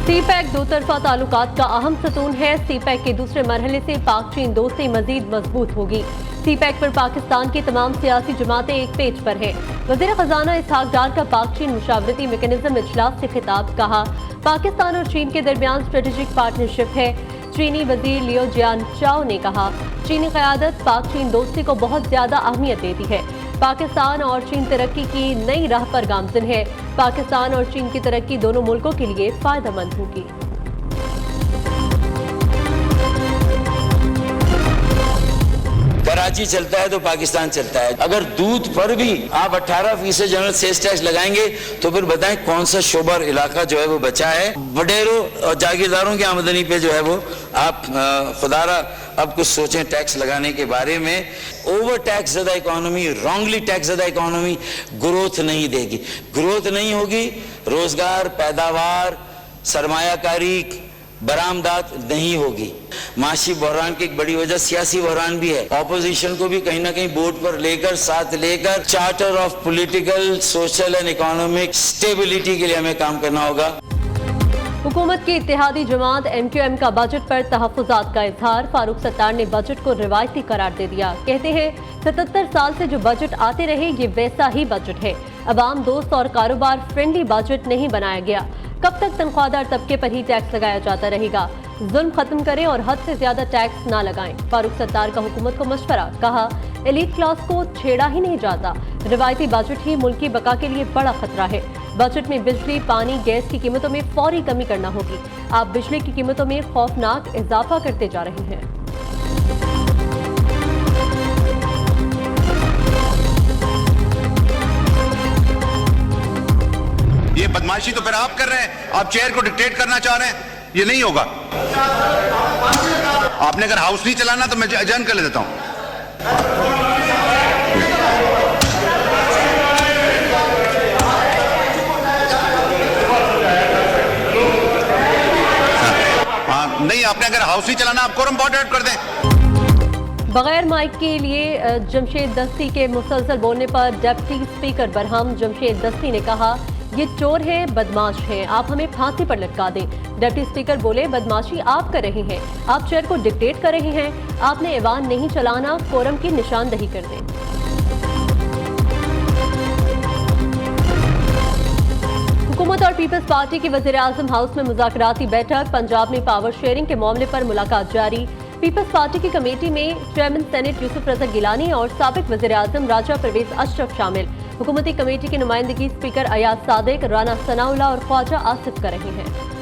सी-पैक दो तरफा ताल्लुकात का अहम सतून है। सी-पैक के दूसरे मरहले से पाक चीन दोस्ती मजीद मजबूत होगी। सी-पैक पर पाकिस्तान की तमाम सियासी जमातें एक पेज पर हैं। वज़ीर खजाना इसहाक डार का पाक चीन मुशावरती मैकेनिज्म इजलास से खिताब। कहा, पाकिस्तान और चीन के दरमियान स्ट्रेटेजिक पार्टनरशिप है। चीनी वजीर लियो जियानचाओ ने कहा, चीनी क़यादत पाक चीन दोस्ती को बहुत ज्यादा अहमियत देती है। पाकिस्तान और चीन तरक्की की नई राह पर गामज़न है। पाकिस्तान और चीन की तरक्की दोनों मुल्कों के लिए फायदेमंद होगी। कराची चलता है तो पाकिस्तान चलता है। अगर दूध पर भी आप 18% जनरल सेस टैक्स लगाएंगे तो फिर बताएं कौन सा शोबा और इलाका जो है वो बचा है। वडेरों और जागीरदारों की आमदनी पे जो है वो आप खुदारा अब कुछ सोचें टैक्स लगाने के बारे में। ओवर टैक्स ज़्यादा इकोनॉमी, रॉन्गली टैक्स ज़्यादा इकोनॉमी ग्रोथ नहीं देगी। ग्रोथ नहीं होगी, रोजगार, पैदावार, सरमायाकारी, बरामदात नहीं होगी। माशी बहरान की एक बड़ी वजह सियासी बहरान भी है। ऑपोजिशन को भी कहीं ना कहीं बोर्ड पर लेकर, साथ लेकर charter of political, social and economic stability के लिए हमें काम करना होगा। हुकूमत की इत्तेहादी जमात MQM का बजट पर तहफ़्फ़ुज़ात का इजहार। फारूक सत्तार ने बजट को रिवायती करार दे दिया। कहते हैं 77 साल से जो बजट आते रहे ये वैसा ही बजट है। अवाम दोस्त और कारोबार फ्रेंडली बजट नहीं बनाया गया। कब तक तनख्वाहदार तबके पर ही टैक्स लगाया जाता रहेगा? जुल्म खत्म करें और हद से ज्यादा टैक्स ना लगाएं। फारूक सत्तार का हुकूमत को मशवरा। कहा, एलीट क्लास को छेड़ा ही नहीं जाता। रिवायती बजट ही मुल्क की बका के लिए बड़ा खतरा है। बजट में बिजली, पानी, गैस की कीमतों में फौरी कमी करना होगी। आप बिजली की कीमतों में खौफनाक इजाफा करते जा रहे हैं। ये बदमाशी तो फिर आप कर रहे हैं। आप चेयर को डिक्टेट करना चाह रहे हैं, ये नहीं होगा। आपने अगर हाउस नहीं चलाना तो मैं अजन कर देता हूं। नहीं, आपने अगर हाउस नहीं चलाना, आप कोरम बॉर्ड कर दें। बगैर माइक के लिए जमशेद दस्ती के मुसलसल बोलने पर डिप्टी स्पीकर बरहम जमशेद दस्ती ने कहा, ये चोर है, बदमाश है, आप हमें फांसी पर लटका दें। डिप्टी स्पीकर बोले, बदमाशी आप कर रहे हैं, आप चेयर को डिक्टेट कर रहे हैं। आपने ऐवान नहीं चलाना, कोरम की निशानदही कर दें। हुकूमत और पीपल्स पार्टी की वज़ीर आज़म हाउस में मुज़ाकराती बैठक। पंजाब में पावर शेयरिंग के मामले पर मुलाकात जारी। पीपल्स पार्टी की कमेटी में चेयरमैन सेनेट यूसुफ रज़ा गिलानी और साबिक वज़ीर आज़म राजा परवेज अशरफ शामिल। हुकूमती कमेटी की नुमाइंदगी स्पीकर अयाज सादिक, राना सनाउल्लाह और ख्वाजा आसिफ कर रहे हैं।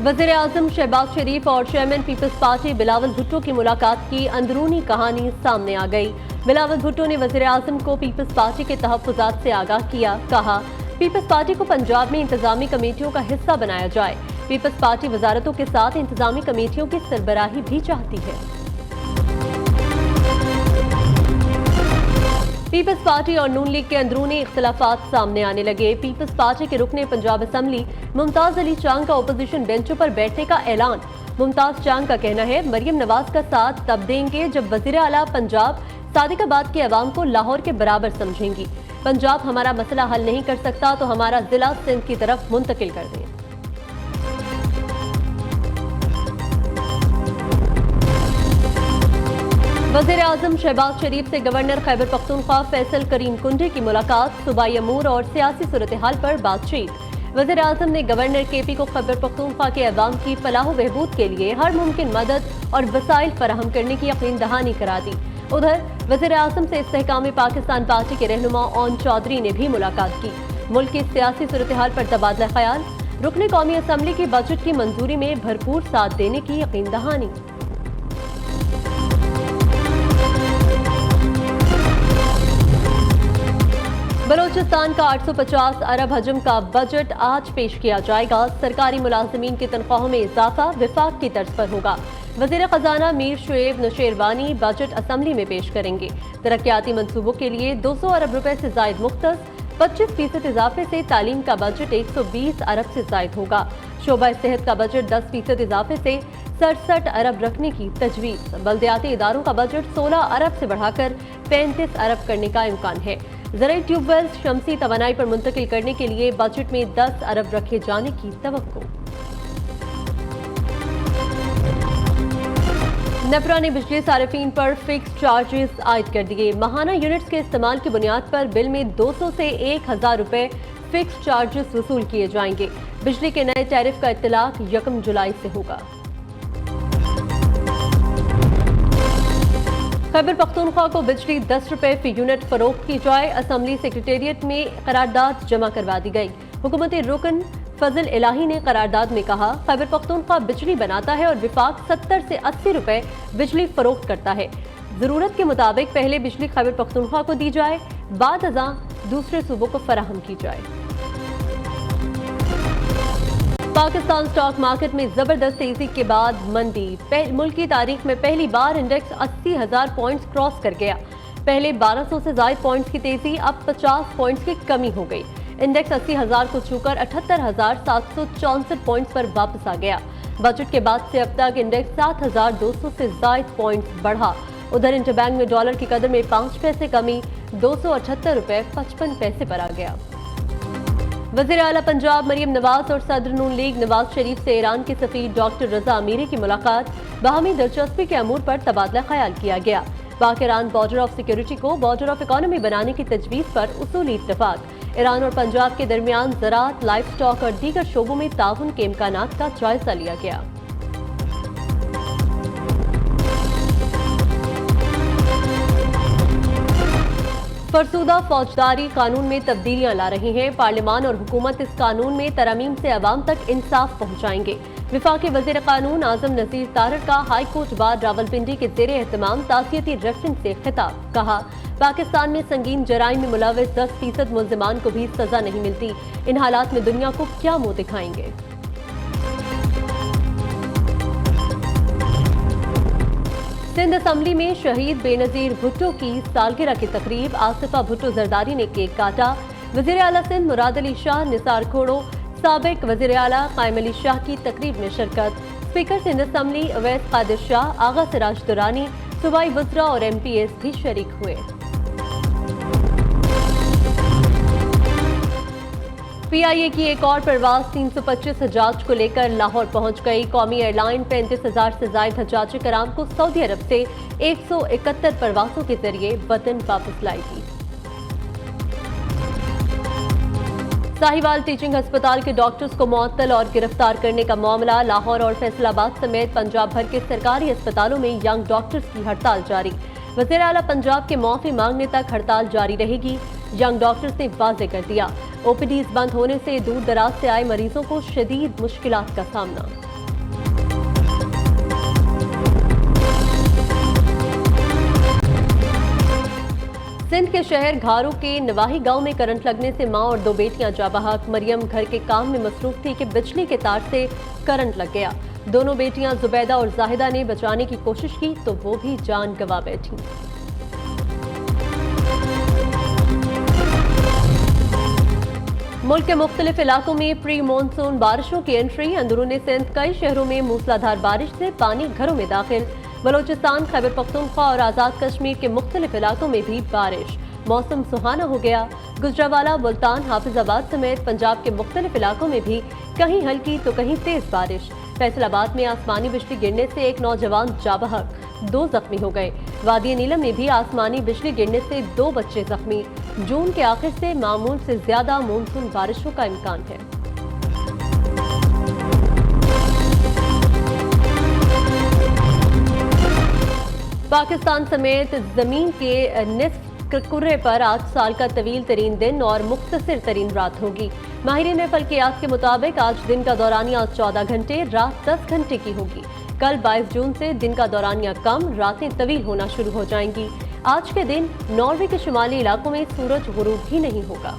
वज़ीर आज़म शहबाज शरीफ और चेयरमैन पीपल्स पार्टी बिलावल भुट्टो की मुलाकात की अंदरूनी कहानी सामने आ गई। बिलावल भुट्टो ने वज़ीर आज़म को पीपल्स पार्टी के तहफ़्फ़ुज़ात से आगाह किया। कहा, पीपल्स पार्टी को पंजाब में इंतजामी कमेटियों का हिस्सा बनाया जाए। पीपल्स पार्टी वजारतों के साथ इंतजामी कमेटियों की सरबराही भी चाहती है। पीपल्स पार्टी और नून लीग के अंदरूनी इख्तिलाफात सामने आने लगे। पीपल्स पार्टी के रुकने पंजाब असम्बली मुमताज अली चांग का ओपोजिशन बेंचों पर बैठने का ऐलान। मुमताज चांग का कहना है, मरियम नवाज का साथ तब देंगे जब वज़ीर आला पंजाब सादिकाबाद के अवाम को लाहौर के बराबर समझेंगी। पंजाब हमारा मसला हल नहीं कर सकता तो हमारा जिला सिंध की तरफ मुंतकिल कर दें। वज़ीर आज़म शहबाज शरीफ से गवर्नर खैबर पख्तूनख्वा फैसल करीम कुंडे की मुलाकात। सूबाई अमूर और सियासी सूरत हाल पर बातचीत। वज़ीर आज़म ने गवर्नर KP को खैबर पख्तूनख्वा के अवाम की फलाह बहबूद के लिए हर मुमकिन मदद और वसाइल फराहम करने की यकीन दहानी करा दी। उधर वज़ीर आज़म से इस्तेहकाम पाकिस्तान पार्टी के रहनुमा ओन चौधरी ने भी मुलाकात की। मुल्क की सियासी सूरत हाल पर तबादला ख्याल। रुकने कौमी असम्बली की बजट की मंजूरी में भरपूर साथ देने की यकीन दहानी। बलोचिस्तान का 850 अरब हजम का बजट आज पेश किया जाएगा। सरकारी मुलाजमीन की तनख्वाहों में इजाफा विफाक की तर्ज पर होगा। वज़ीर खजाना मीर शुएब नशेरवानी बजट असम्बली में पेश करेंगे। तरक्याती मंसूबों के लिए 200 अरब रुपए से जायद मुख्तस। 25% इजाफे से तालीम का बजट 120 अरब से जायद होगा। शोबा सेहत का बजट 10% इजाफे से 67 अरब रखने की तजवीज। बल्दियाती इदारों का बजट 16 अरब से बढ़ाकर 35 अरब करने का इम्कान है। ज़राई ट्यूबवेल शमसी तवानाई पर मुंतकिल करने के लिए बजट में 10 अरब रखे जाने की तवक्को। नेपरा ने बिजली सारिफीन पर फिक्स चार्जेस आयद कर दिए। माहाना यूनिट्स के इस्तेमाल की बुनियाद पर बिल में 200 से 1000 रुपए फिक्स चार्जेस वसूल किए जाएंगे। बिजली के नए टैरिफ का इत्तलाक 1 जुलाई से होगा। खैबर पख्तूनख्वा को बिजली 10 रुपए फी यूनिट फरोख्त की जाए। असम्बली सेक्रेटेरिएट में करारदाद जमा करवा दी गई। हुकूमती रुकन फजल इलाही ने करारदाद में कहा, खैबर पख्तूनख्वा बिजली बनाता है और विफाक 70 से 80 रुपए बिजली फरोख्त करता है। जरूरत के मुताबिक पहले बिजली खैबर पख्तूनख्वा को दी जाए, बाद अज़ां दूसरे सूबों को फराहम की जाए। पाकिस्तान स्टॉक मार्केट में जबरदस्त तेजी के बाद मंदी। मुल्क की तारीख में पहली बार इंडेक्स 80,000 पॉइंट्स क्रॉस कर गया। पहले 1200 से ज्यादा पॉइंट्स की तेजी, अब 50 पॉइंट्स की कमी हो गई। इंडेक्स 80,000 को छूकर 78,764 पॉइंट्स पर वापस आ गया। बजट के बाद से अब तक इंडेक्स 7,200 से ज्यादा पॉइंट्स बढ़ा। उधर इंटरबैंक में डॉलर की कदर में 5 पैसे कमी 278 रुपए 55 पैसे पर आ गया। वज़ीर आला पंजाब मरियम नवाज और सदर नून लीग नवाज शरीफ से ईरान के सफीर डॉक्टर रजा अमीरी की मुलाकात। बाहमी दिलचस्पी के अमूर पर तबादला ख्याल किया गया। पाक ईरान बॉर्डर ऑफ सिक्योरिटी को बॉर्डर ऑफ इकोनॉमी बनाने की तजवीज़ पर उसूली इत्तफाक। ईरान और पंजाब के दरमियान ज़राअत, लाइफ स्टॉक और दीगर शोबों में ताउन के इम्कानात का जायजा लिया गया। फरसूदा फौजदारी कानून में तब्दीलियां ला रही हैं। पार्लियामान और हुकूमत इस कानून में तरमीम से अवाम तक इंसाफ पहुंचाएंगे। विफाकी वज़ीर कानून आजम नज़ीर तारड़ का हाई कोर्ट बार रावलपिंडी के ज़ेरे एहतमाम ताज़ियती रेफरेंस से खिताब। कहा, पाकिस्तान में संगीन जराइम में मुलव्वस 10% मुल्ज़िमान को भी सजा नहीं मिलती। इन हालात में दुनिया को क्या मुंह दिखाएंगे। सिंध असम्बली में शहीद बेनजीर भुट्टो की सालगिरह की तकरीब। आसिफा भुट्टो जरदारी ने केक काटा। वज़ीर आला सिंध मुराद अली शाह, निसार खोड़ो, साबिक वज़ीर आला कायम अली शाह की तकरीब में शिरकत। स्पीकर सिंध असम्बली अवैस कादिर शाह, आगा सिराज दुरानी, सूबाई वज़रा और MPs भी शरीक हुए। PIA की एक और परवाज 325 हजाज को लेकर लाहौर पहुंच गई। कौमी एयरलाइन 35,000 से ज्यादा हजाज कराम को सऊदी अरब से 171 परवाजों के जरिए वतन वापस लाएगी। साहिवाल टीचिंग अस्पताल के डॉक्टर्स को मुअत्तल और गिरफ्तार करने का मामला। लाहौर और फैसलाबाद समेत पंजाब भर के सरकारी अस्पतालों में यंग डॉक्टर्स की हड़ताल जारी। वज़ीर आला पंजाब के मौक़े मांगने तक हड़ताल जारी रहेगी। यंग डॉक्टर्स ने वाज़े कर दिया, OPDs बंद होने से दूर दराज से आए मरीजों को शदीद मुश्किलात का सामना। सिंध के शहर घारू के नवाही गांव में करंट लगने से मां और 2 बेटियां जाँ बहक। मरियम घर के काम में मसरूफ थी कि बिजली के तार से करंट लग गया। दोनों बेटियां जुबैदा और जाहिदा ने बचाने की कोशिश की तो वो भी जान गंवा बैठी। मुल्क के मुख्तलिफ इलाकों में प्री मानसून बारिशों की एंट्री। अंदरूनी सिंध कई शहरों में मूसलाधार बारिश से पानी घरों में दाखिल। बलोचिस्तान, खैबर पख्तूनख्वा और आज़ाद कश्मीर के मुख्तलिफ इलाकों में भी बारिश। मौसम सुहाना हो गया। गुजरावाला, मुल्तान, हाफिजाबाद समेत पंजाब के मुख्तलिफ इलाकों में भी कहीं हल्की तो कहीं तेज बारिश। फैसलाबाद में आसमानी बिजली गिरने से एक नौजवान जाँ बहक, 2 जख्मी हो गए। वादी नीलम में भी आसमानी बिजली गिरने से 2 बच्चे जख्मी। जून के आखिर से मामूल से ज्यादा मानसून बारिशों का इम्कान है। पाकिस्तान समेत जमीन के निस्फ कुर्रे पर आज साल का तवील तरीन दिन और मुख्तसर तरीन रात होगी। माहिरीन फल्कियात के मुताबिक आज दिन का दौरानिया 14 घंटे, रात 10 घंटे की होगी। कल 22 जून से दिन का दौरानिया कम, रातें तवील होना शुरू हो जाएंगी। आज के दिन नॉर्वे के शुमाली इलाकों में सूरज गुरूब भी नहीं होगा।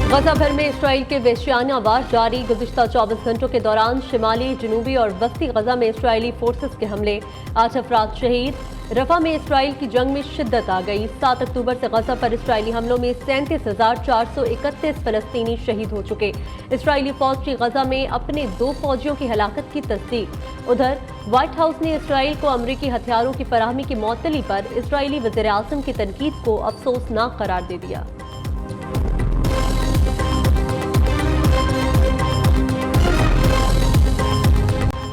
गजा भर में इसराइल के वहशियाना वार जारी। गुज़िश्ता 24 घंटों के दौरान शिमाली, जनूबी और वस्ती गजा में इसराइली फोर्सेस के हमले, 8 अफराद शहीद। रफा में इसराइल की जंग में शिद्दत आ गई। 7 अक्टूबर से गजा पर इसराइली हमलों में 37,431 फलस्तीनी शहीद हो चुके। इसराइली फौज की गजा में अपने 2 फौजियों की हलाकत की तस्दीक। उधर व्हाइट हाउस ने इसराइल को अमरीकी हथियारों की फराहमी की मअतली पर इसराइली वज़ीर आज़म की तनकीद को अफसोसनाक करार दे दिया।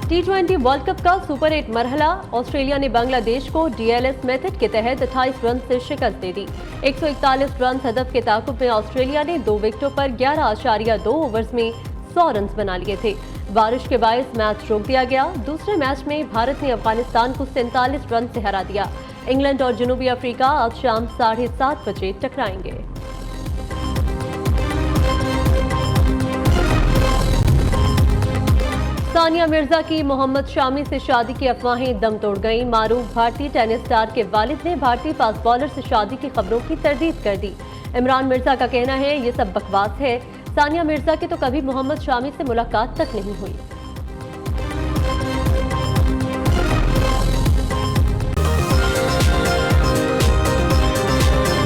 T20 वर्ल्ड कप का सुपर 8 मरहला। ऑस्ट्रेलिया ने बांग्लादेश को DLS मेथड के तहत 28 रन से शिकस्त दे दी। 141 रन हदफ के ताकुब में ऑस्ट्रेलिया ने 2 विकेटों पर 11.2 ओवर्स में 100 रन बना लिए थे। बारिश के बायस मैच रोक दिया गया। दूसरे मैच में भारत ने अफगानिस्तान को 47 रन से हरा दिया। इंग्लैंड और जनूबी अफ्रीका आज शाम 7:30 बजे टकराएंगे। सानिया मिर्जा की मोहम्मद शामी से शादी की अफवाहें दम तोड़ गईं। मारूफ भारतीय टेनिस स्टार के वालिद ने भारतीय फास्ट बॉलर से शादी की खबरों की तरदीद कर दी। इमरान मिर्जा का कहना है ये सब बकवास है। सानिया मिर्जा की तो कभी मोहम्मद शामी से मुलाकात तक नहीं हुई।